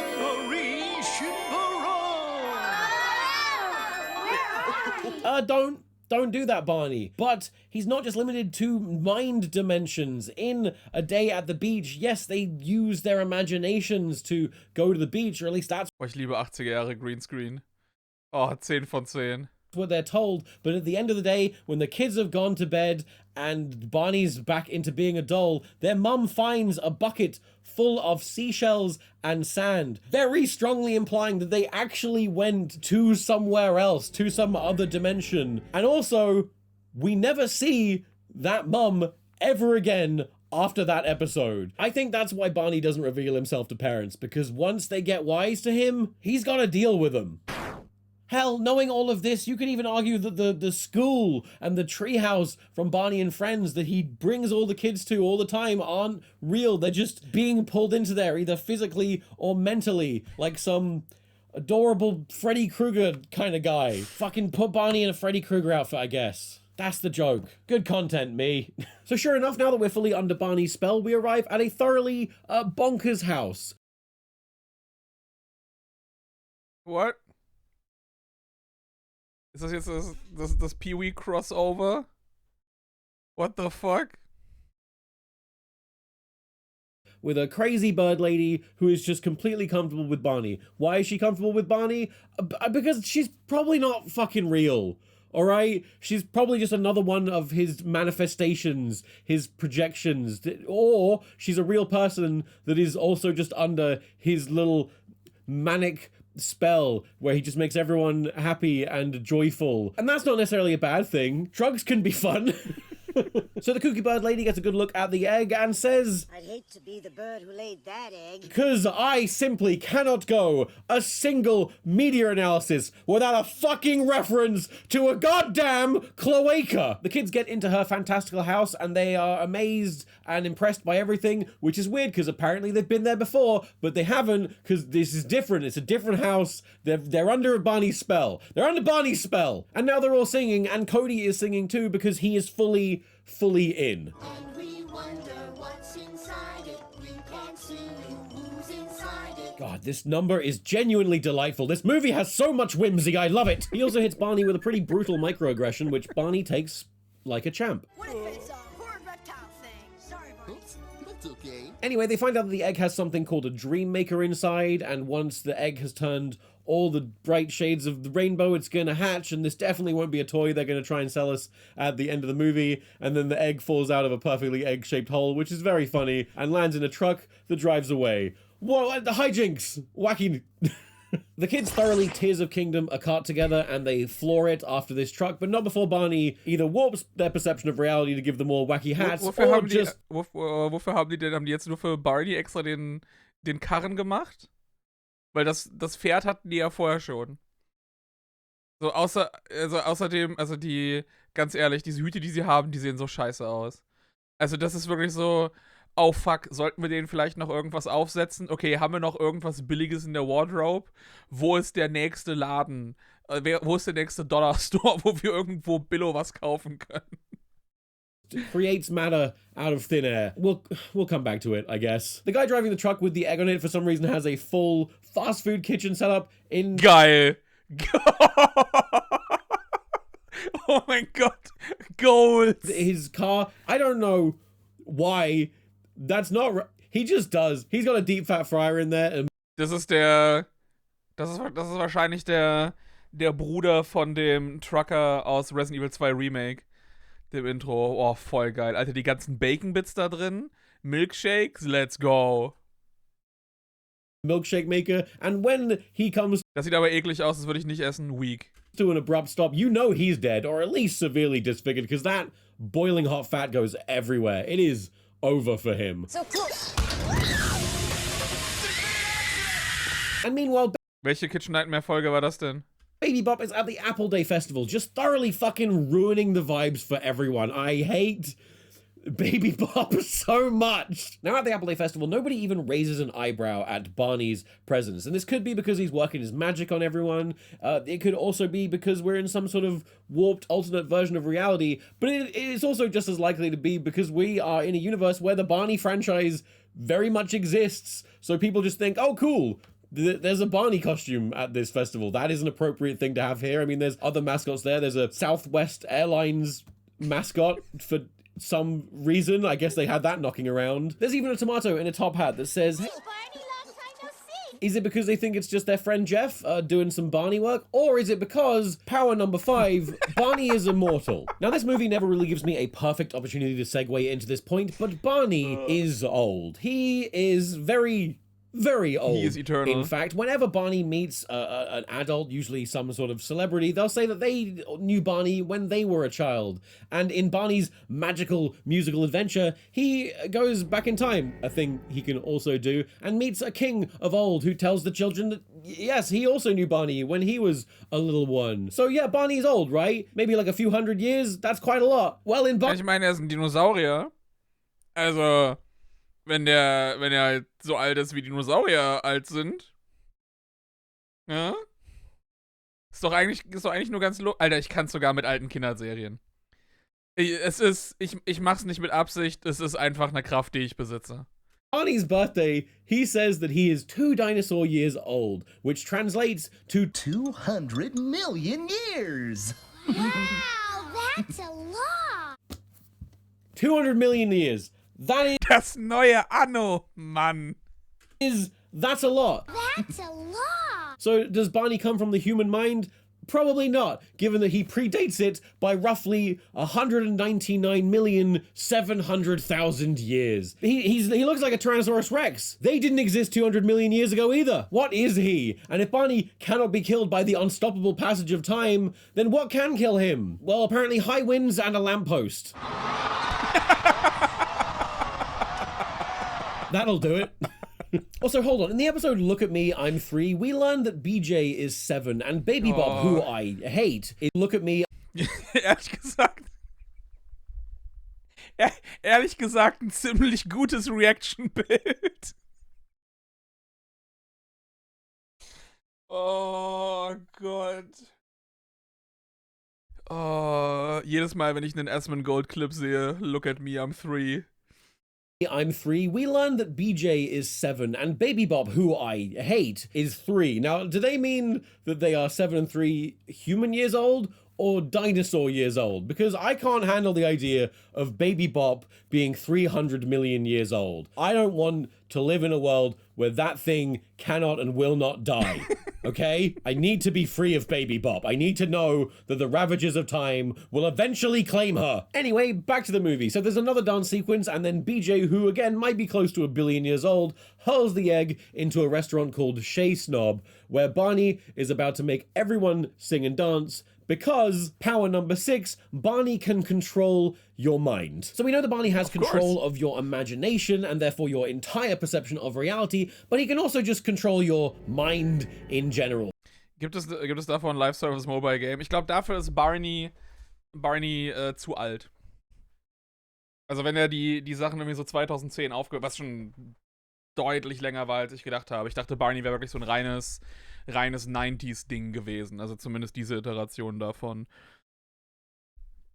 Don't do that, Barney. But he's not just limited to mind dimensions. In A Day at the Beach, yes, they use their imaginations to go to the beach, or at least that's Ich liebe 80er Jahre Greenscreen. Oh, 10 von 10. what they're told. But at the end of the day, when the kids have gone to bed and Barney's back into being a doll, their mum finds a bucket full of seashells and sand, very strongly implying that they actually went to somewhere else, to some other dimension. And also, we never see that mum ever again after that episode. I think that's why Barney doesn't reveal himself to parents, because once they get wise to him, he's got to deal with them. Hell, knowing all of this, you could even argue that the school and the treehouse from Barney and Friends that he brings all the kids to all the time aren't real. They're just being pulled into there, either physically or mentally, like some adorable Freddy Krueger kind of guy. Fucking put Barney in a Freddy Krueger outfit, I guess. That's the joke. Good content, me. So sure enough, now that we're fully under Barney's spell, we arrive at a thoroughly bonkers house. What? Ist das jetzt das Pee-wee Crossover? What the fuck? with a crazy bird lady who is just completely comfortable with Barney. Why is she comfortable with Barney? Because she's probably not fucking real. Alright? She's probably just another one of his manifestations, his projections. Or she's a real person that is also just under his little manic spell where he just makes everyone happy and joyful. And that's not necessarily a bad thing. Drugs can be fun. So the kooky bird lady gets a good look at the egg and says, I'd hate to be the bird who laid that egg. Because I simply cannot go a single media analysis without a fucking reference to a goddamn cloaca. The kids get into her fantastical house and they are amazed and impressed by everything, which is weird because apparently they've been there before, but they haven't because this is different. It's a different house. They're under Barney's spell. They're under Barney's spell. And now they're all singing, and Cody is singing too because he is fully in. And we wonder what's inside it. We can't see who's inside it. God, this number is genuinely delightful. This movie has so much whimsy, I love it. He also hits Barney with a pretty brutal microaggression, which Barney takes like a champ. What if it's a horrid reptile thing? Sorry, Barney. That's okay. Anyway, they find out that the egg has something called a dream maker inside, and once the egg has turned all the bright shades of the rainbow, it's gonna hatch, and this definitely won't be a toy they're gonna try and sell us at the end of the movie. And then the egg falls out of a perfectly egg-shaped hole, which is very funny, and lands in a truck that drives away. Whoa, the hijinks! Wacky. The kids thoroughly Tears of Kingdom a cart together, and they floor it after this truck, but not before Barney either warps their perception of reality to give them more wacky hats, Wofür or just... haben die jetzt nur für Barney extra den Karren gemacht? Weil das Pferd hatten die ja vorher schon. So, außerdem, die, ganz ehrlich, diese Hüte, die sie haben, die sehen so scheiße aus. Also das ist wirklich so, oh fuck, sollten wir denen vielleicht noch irgendwas aufsetzen? Okay, haben wir noch irgendwas Billiges in der Wardrobe? Wo ist der nächste Laden? Wo ist der nächste Dollar-Store, wo wir irgendwo Billo was kaufen können? Creates matter out of thin air. We'll come back to it, I guess. The guy driving the truck with the egg on it for some reason has a full fast food kitchen setup in... Geil. Oh mein Gott. Gold. His car, I don't know why. That's not... He just does. He's got a deep fat fryer in there. And Das ist wahrscheinlich der Bruder von dem Trucker aus Resident Evil 2 Remake. Dem Intro. Oh, voll geil. Alter, die ganzen Bacon-Bits da drin. Milkshakes, let's go. Milkshake maker. And when he comes... Das sieht aber eklig aus, das würde ich nicht essen. Weak. To an abrupt stop, you know he's dead, or at least severely disfigured, because that boiling hot fat goes everywhere. It is over for him. So close. And meanwhile... Welche Kitchen Nightmare-Folge war das denn? Baby Bop is at the Apple Day Festival, just thoroughly fucking ruining the vibes for everyone. I hate Baby Bop so much. Now at the Apple Day Festival, nobody even raises an eyebrow at Barney's presence. And this could be because he's working his magic on everyone. It could also be because we're in some sort of warped alternate version of reality. But it is also just as likely to be because we are in a universe where the Barney franchise very much exists. So people just think, oh, cool. There's a Barney costume at this festival. That is an appropriate thing to have here. I mean, there's other mascots there. There's a Southwest Airlines mascot for some reason. I guess they had that knocking around. There's even a tomato in a top hat that says... Hey, Barney, long time no see. Is it because they think it's just their friend Jeff doing some Barney work? Or is it because, power number 5, Barney is immortal? Now, this movie never really gives me a perfect opportunity to segue into this point, but Barney is old. He is very old. He is eternal. In fact, whenever Barney meets an adult, usually some sort of celebrity, they'll say that they knew Barney when they were a child. And in Barney's magical musical adventure, he goes back in time, a thing he can also do, and meets a king of old who tells the children that, yes, he also knew Barney when he was a little one. So yeah, Barney's old, right? Maybe like a few hundred years? That's quite a lot. Well, in Ich meine, er ist ein Dinosaurier. Also... Wenn er halt so alt ist, wie Dinosaurier alt sind. Ja? Ist doch eigentlich nur ganz Alter, ich kann's sogar mit alten Kinderserien. Ich mach's nicht mit Absicht, es ist einfach eine Kraft, die ich besitze. Barney's birthday, he says that he is 2 dinosaur years old, which translates to 200 million years. Wow, that's a lot. 200 million years. That Das neue Anno, Mann. That's a lot. That's a lot. So does Barney come from the human mind? Probably not, given that he predates it by roughly 199,700,000 years. He looks like a Tyrannosaurus Rex. They didn't exist 200 million years ago either. What is he? And if Barney cannot be killed by the unstoppable passage of time, then what can kill him? Well, apparently high winds and a lamppost. That'll do it. Also, hold on. In the episode Look at Me, I'm 3, we learned that BJ is 7 and Baby Bob, who I hate, is Look at Me. Ehrlich gesagt, ein ziemlich gutes Reaction-Bild. Oh Gott. Oh, jedes Mal, wenn ich einen Asmongold-Clip sehe, Look at Me, I'm 3. I'm 3, we learned that BJ is 7 and Baby Bob, who I hate, is 3. Now, do they mean that they are 7 and 3 human years old or dinosaur years old? Because I can't handle the idea of Baby Bob being 300 million years old. I don't want to live in a world where that thing cannot and will not die. Okay? I need to be free of Baby Bop. I need to know that the ravages of time will eventually claim her. Anyway, back to the movie. So there's another dance sequence, and then BJ, who again might be close to 1 billion years old, hurls the egg into a restaurant called Chez Snob, where Barney is about to make everyone sing and dance, because, power number 6, Barney can control your mind. So we know that Barney has control of your imagination and therefore your entire perception of reality, but he can also just control your mind in general. Gibt es davon ein Live-Service-Mobile-Game? Ich glaube, dafür ist Barney zu alt. Also wenn er die Sachen irgendwie so 2010 aufgehört, was schon deutlich länger war, als ich gedacht habe. Ich dachte, Barney wäre wirklich so ein reines 90s-Ding gewesen. Also zumindest diese Iteration davon.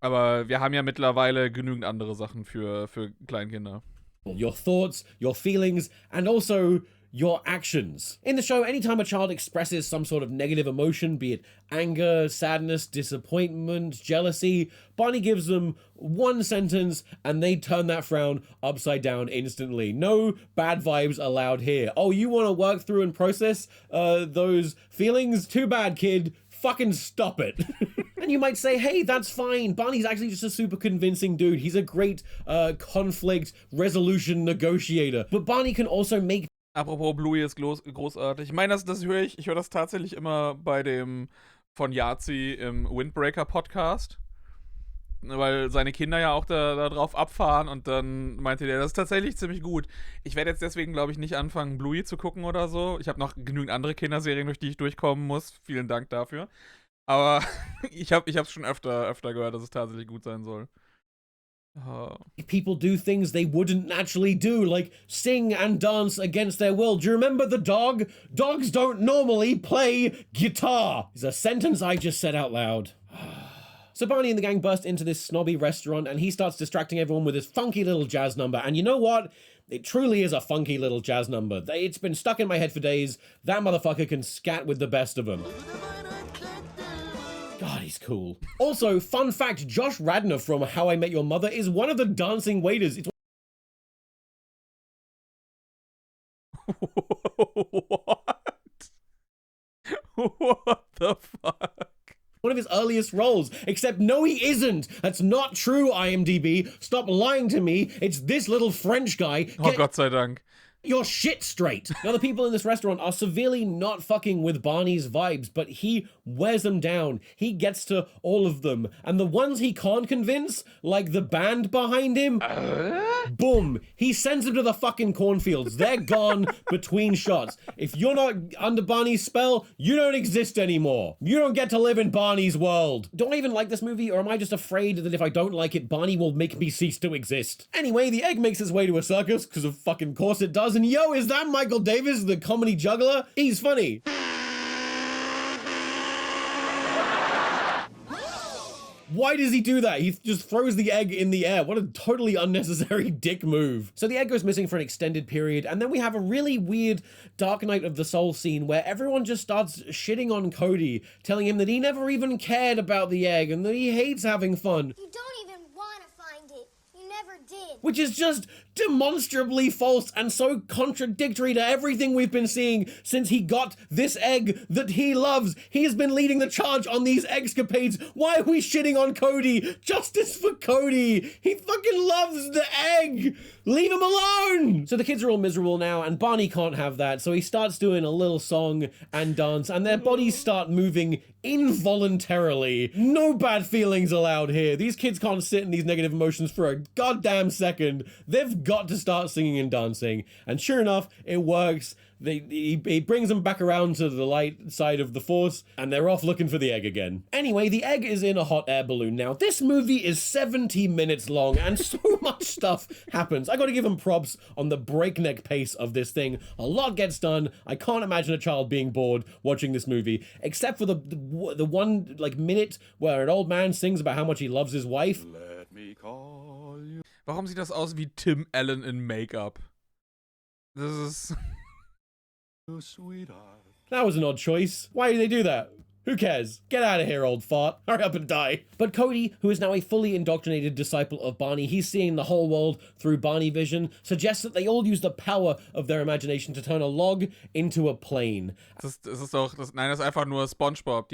Aber wir haben ja mittlerweile genügend andere Sachen für Kleinkinder. Your thoughts, your feelings, and also your actions. In the show, anytime a child expresses some sort of negative emotion, be it anger, sadness, disappointment, jealousy, Barney gives them one sentence and they turn that frown upside down instantly. No bad vibes allowed here. Oh, you want to work through and process those feelings? Too bad, kid. Fucking stop it. And you might say, hey, that's fine. Barney's actually just a super convincing dude. He's a great conflict resolution negotiator. But Barney can also make... Apropos Bluey ist großartig. Ich meine, das höre ich höre das tatsächlich immer bei dem von Yazi im Windbreaker Podcast. Weil seine Kinder ja auch da drauf abfahren und dann meinte der, das ist tatsächlich ziemlich gut. Ich werde jetzt deswegen, glaube ich, nicht anfangen, Bluey zu gucken oder so. Ich habe noch genügend andere Kinderserien, durch die ich durchkommen muss. Vielen Dank dafür. Aber ich hab's schon öfter gehört, dass es tatsächlich gut sein soll. People do things they wouldn't naturally do, like sing and dance against their will. Do you remember the dog? Dogs don't normally play guitar. Is a sentence I just said out loud. So Barney and the gang burst into this snobby restaurant and he starts distracting everyone with his funky little jazz number. And you know what? It truly is a funky little jazz number. It's been stuck in my head for days. That motherfucker can scat with the best of them. God, he's cool. Also, fun fact, Josh Radnor from How I Met Your Mother is one of the dancing waiters. It's What? What the fuck? One of his earliest roles, except no he isn't. That's not true, IMDb. Stop lying to me. It's this little French guy. Oh, Gott sei Dank. Your shit straight. Now, the people in this restaurant are severely not fucking with Barney's vibes, but he wears them down. He gets to all of them. And the ones he can't convince, like the band behind him, boom, he sends them to the fucking cornfields. They're gone between shots. If you're not under Barney's spell, you don't exist anymore. You don't get to live in Barney's world. Do I even like this movie, or am I just afraid that if I don't like it, Barney will make me cease to exist? Anyway, the egg makes its way to a circus, because of fucking course it does. And yo, is that Michael Davis, the comedy juggler? He's funny. Why does he do that? He just throws the egg in the air. What a totally unnecessary dick move. So the egg goes missing for an extended period, and then we have a really weird Dark Night of the Soul scene where everyone just starts shitting on Cody, telling him that he never even cared about the egg and that he hates having fun. You don't even want to find it. You never did. Which is just demonstrably false and so contradictory to everything we've been seeing since he got this egg that he loves. He has been leading the charge on these escapades. Why are we shitting on Cody? Justice for Cody. He fucking loves the egg. Leave him alone. So the kids are all miserable now, and Barney can't have that, so he starts doing a little song and dance, and their bodies start moving involuntarily. No bad feelings allowed here. These kids can't sit in these negative emotions for a goddamn second. They've got to start singing and dancing, and sure enough, it works. He brings them back around to the light side of the force, and they're off looking for the egg again. Anyway, the egg is in a hot air balloon now. This movie is 70 minutes long, and so much stuff happens. I gotta give him props on the breakneck pace of this thing. A lot gets done. I can't imagine a child being bored watching this movie, except for the one, like, minute where an old man sings about how much he loves his wife. Let me call you. Warum sieht das aus wie Tim Allen in Make-up? Das ist... Sweetheart. That was an odd choice. Why do they do that? Who cares? Get out of here, old fart. Hurry up and die. But Cody, who is now a fully indoctrinated disciple of Barney, he's seeing the whole world through Barney vision, suggests that they all use the power of their imagination to turn a log into a plane. Das ist doch... Nein, das ist einfach nur SpongeBob.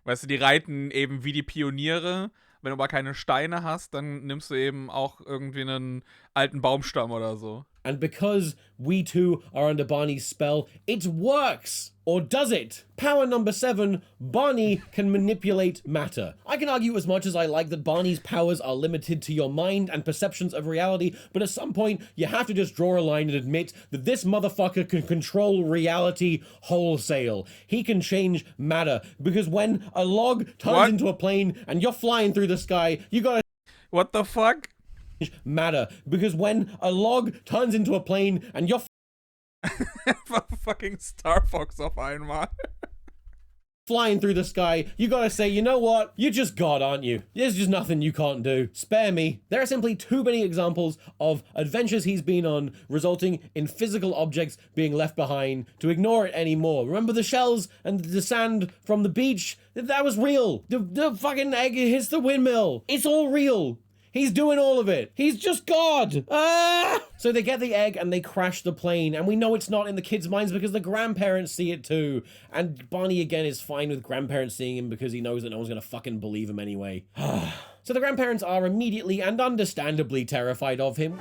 Weißt du, die reiten eben wie die Pioniere. Wenn du aber keine Steine hast, dann nimmst du eben auch irgendwie einen alten Baumstamm oder so. And because we too are under Barney's spell, it works! Or does it? Power number 7, Barney can manipulate matter. I can argue as much as I like that Barney's powers are limited to your mind and perceptions of reality, but at some point, you have to just draw a line and admit that this motherfucker can control reality wholesale. He can change matter, because when a log turns into a plane and you're flying through the sky, you gotta... What the fuck? Matter, because when a log turns into a plane and you're fucking Star Fox auf einmal. flying through the sky, you gotta say, you know what? You're just God, aren't you? There's just nothing you can't do. Spare me. There are simply too many examples of adventures he's been on resulting in physical objects being left behind to ignore it anymore. Remember the shells and the sand from the beach? That was real. The fucking egg hits the windmill. It's all real. He's doing all of it. He's just God. Ah! So they get the egg and they crash the plane, and we know it's not in the kids' minds because the grandparents see it too. And Barney again is fine with grandparents seeing him because he knows that no one's gonna fucking believe him anyway. So the grandparents are immediately and understandably terrified of him.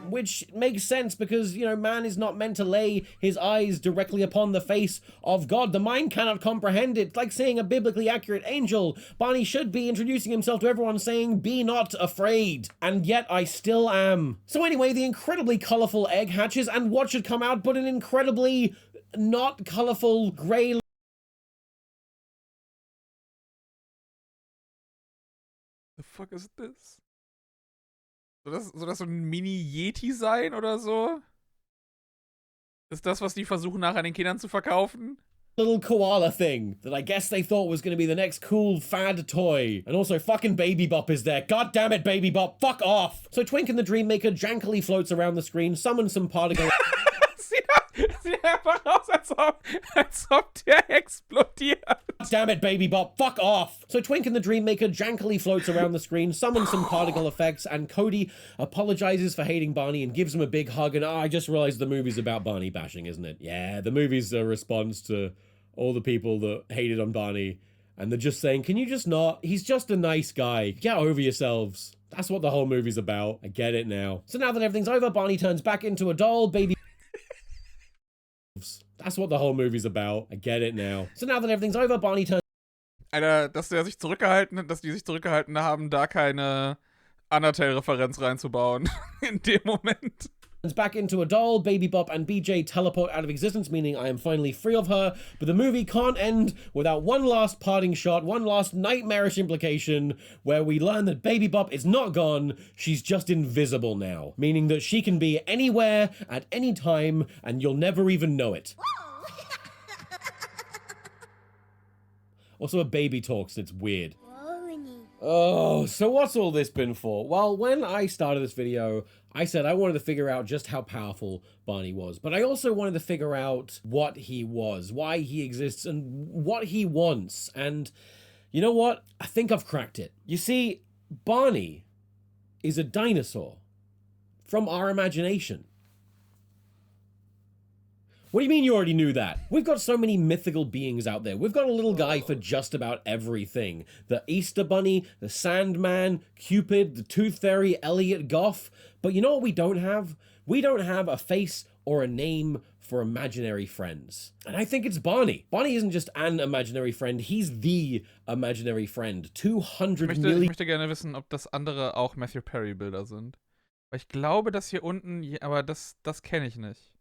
Which makes sense because, you know, man is not meant to lay his eyes directly upon the face of God. The mind cannot comprehend it. It's like seeing a biblically accurate angel. Barney should be introducing himself to everyone saying, "Be not afraid." And yet I still am. So anyway, the incredibly colorful egg hatches, and what should come out but an incredibly not colorful gray... The fuck is this? Soll das so ein Mini-Yeti sein oder so? Ist das, was die versuchen nachher den Kindern zu verkaufen? Little koala thing that I guess they thought was going to be the next cool fad toy. And also fucking Baby Bop is there. God damn it, Baby Bop, fuck off! So Twink and the Dream Maker jankily floats around the screen, summons some particles... Sieht einfach aus, als ob der explodiert. Damn it, Baby Bop, fuck off! So Twink and the Dream Maker jankily floats around the screen, summons some particle effects, and Cody apologizes for hating Barney and gives him a big hug. And I just realized the movie's about Barney bashing, isn't it? Yeah, the movie's a response to all the people that hated on Barney, and they're just saying, can you just not? He's just a nice guy. Get over yourselves. That's what the whole movie's about. I get it now. So now that everything's over, Barney turns back into a doll, baby... That's what the whole movie's about. I get it now. So now that everything's over, Barney turns... Alter, dass die sich zurückgehalten haben, da keine Undertale-Referenz reinzubauen. In dem Moment. Back into a doll, Baby Bop and BJ teleport out of existence, meaning I am finally free of her. But the movie can't end without one last parting shot, one last nightmarish implication, where we learn that Baby Bop is not gone, she's just invisible now. Meaning that she can be anywhere, at any time, and you'll never even know it. Also, a baby talks, and it's weird. Oh, so what's all this been for? Well, when I started this video, I said I wanted to figure out just how powerful Barney was, but I also wanted to figure out what he was, why he exists, and what he wants. And you know what? I think I've cracked it. You see, Barney is a dinosaur from our imagination. What do you mean you already knew that? We've got so many mythical beings out there. We've got a little guy for just about everything. The Easter Bunny, the Sandman, Cupid, the Tooth Fairy, Elliot Goff. But you know what we don't have? We don't have a face or a name for imaginary friends. And I think it's Barney. Barney isn't just an imaginary friend, he's the imaginary friend. 200 Millionen... Ich möchte gerne wissen, ob das andere auch Matthew Perry Bilder sind. Weil ich glaube, das hier unten, aber das kenne ich nicht.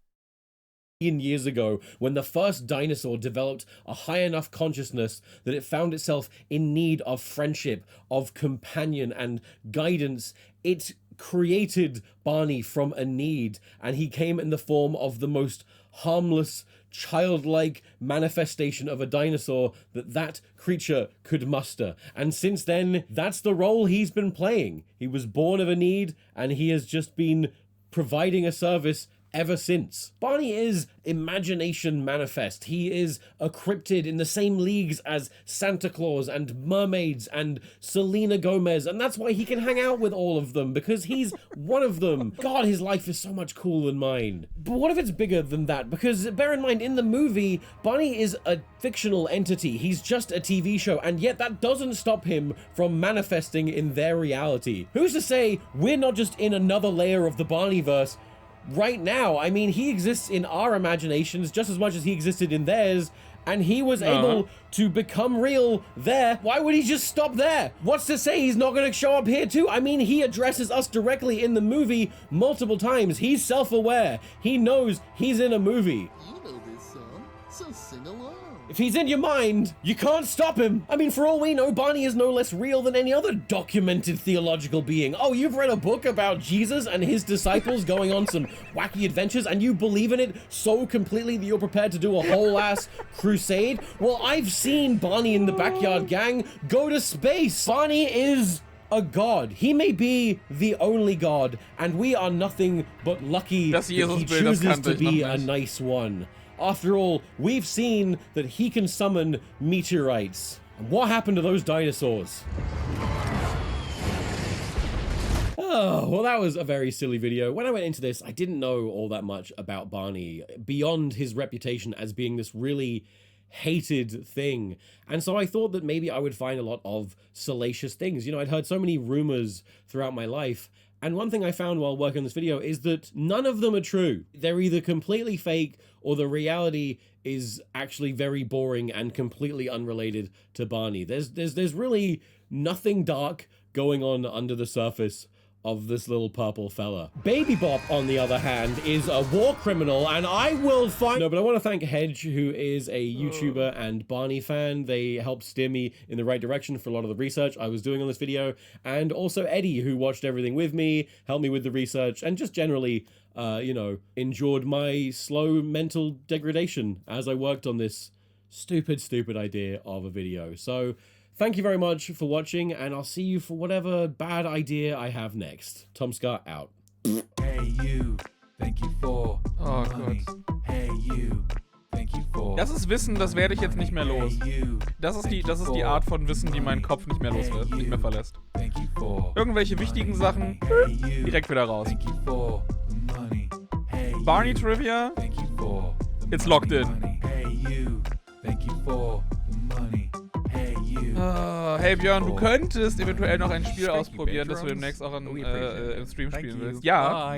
Years ago, when the first dinosaur developed a high enough consciousness that it found itself in need of friendship, of companion and guidance, it created Barney from a need, and he came in the form of the most harmless, childlike manifestation of a dinosaur that creature could muster. And since then, that's the role he's been playing. He was born of a need, and he has just been providing a service ever since. Barney is imagination manifest. He is a cryptid in the same leagues as Santa Claus and mermaids and Selena Gomez, and that's why he can hang out with all of them, because he's one of them. God, his life is so much cooler than mine. But what if it's bigger than that? Because bear in mind, in the movie, Barney is a fictional entity. He's just a TV show, and yet that doesn't stop him from manifesting in their reality. Who's to say we're not just in another layer of the Barneyverse right now? I mean, he exists in our imaginations just as much as he existed in theirs, and he was able to become real there. Why would he just stop there? What's to say he's not going to show up here too? I mean, he addresses us directly in the movie multiple times. He's self-aware. He knows he's in a movie. You know this song, so sing along. If he's in your mind, you can't stop him. I mean, for all we know, Barney is no less real than any other documented theological being. Oh, you've read a book about Jesus and his disciples going on some wacky adventures, and you believe in it so completely that you're prepared to do a whole-ass crusade? Well, I've seen Barney in the Backyard Gang go to space. Barney is a god. He may be the only god, and we are nothing but lucky that he chooses to be a nice one. After all, we've seen that he can summon meteorites. And what happened to those dinosaurs? Oh, well, that was a very silly video. When I went into this, I didn't know all that much about Barney, beyond his reputation as being this really hated thing. And so I thought that maybe I would find a lot of salacious things. You know, I'd heard so many rumors throughout my life, and one thing I found while working on this video is that none of them are true. They're either completely fake or the reality is actually very boring and completely unrelated to Barney. There's really nothing dark going on under the surface of this little purple fella. Baby Bop, on the other hand, is a war criminal, and I will find... No, but I want to thank Hedge, who is a YouTuber and Barney fan. They helped steer me in the right direction for a lot of the research I was doing on this video, and also Eddie, who watched everything with me, helped me with the research, and just generally, you know, endured my slow mental degradation as I worked on this stupid idea of a video. So, thank you very much for watching, and I'll see you for whatever bad idea I have next. TomSka out. Hey you, thank you for money. Hey you, thank you for... Das ist Wissen, das werde ich jetzt nicht mehr los. Das ist die Art von Wissen, die meinen Kopf nicht mehr los wird, nicht mehr verlässt. Irgendwelche wichtigen Sachen, direkt wieder raus. Barney Trivia, it's locked in. Hey Björn, du könntest eventuell noch ein Spiel ausprobieren, das du demnächst auch im Stream spielen willst. Ja.